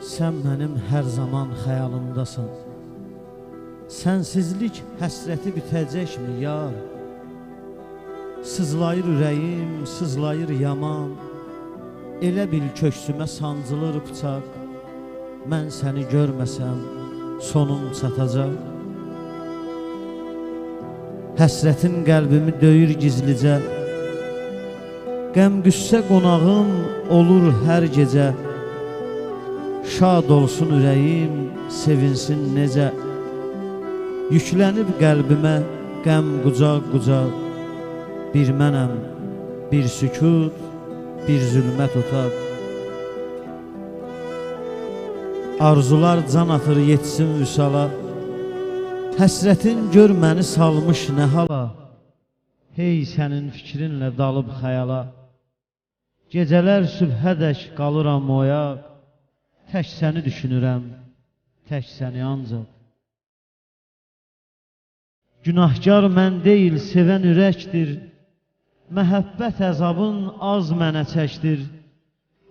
Sən mənim hər zaman xəyalımdasan. Sənsizlik həsrəti bitəcəkmi yar? Sızlayır ürəyim, sızlayır yaman. Elə bil köksümə sancılır bıçaq. Mən səni görməsəm sonum çatacaq. Həsrətin qəlbimi döyür gizlicə. Qəm-qüssə qonağım olur hər gecə. Şad olsun ürəyim, sevinsin necə. Yüklənib qəlbimə qəm qucaq-qucaq. Bir mənəm, bir sükut, bir zülmət otaq. Arzular can atır yetsin vüsala. Həsrətin gör məni salmış nə hala. Hey sənin fikrinlə dalıb xəyala. Gecələr sübhədək qalıram oyaq. Tək səni düşünürəm, tək səni ancaq. Günahkar mən deyil, sevən ürəkdir. Məhəbbət əzabın az mənə çəkdir.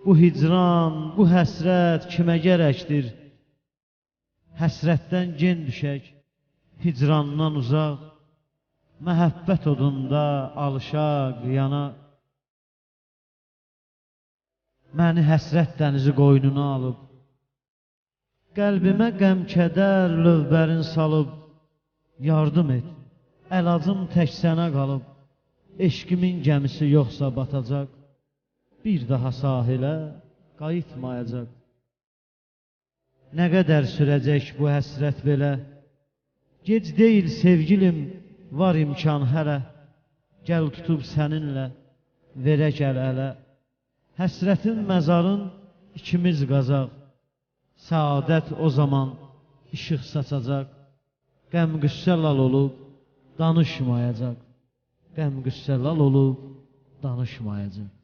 Bu hicran, bu həsrət kimə gərəkdir? Həsrətdən gen düşək, hicrandan uzaq. Məhəbbət odunda alışaq, yanaq. Məni həsrət dənizi qoynuna alıb. Qəlbimə qəm-kədər lövbərin salıb. Yardım et, əlacım tək sənə qalıb. Eşqimin gəmisi yoxsa batacaq. Bir daha sahilə qayıtmayacaq. Nə qədər sürəcək bu həsrət belə? Gec deyil sevgilim, var imkan hələ. Gəl tutub səninlə, verə gəl ələ. Həsrətin məzarın ikimiz qazaq. Səadət o zaman işıq saçacaq. Qəm-qüssə lal olub danışmayacaq. Qəm-qüssə lal olub danışmayacaq.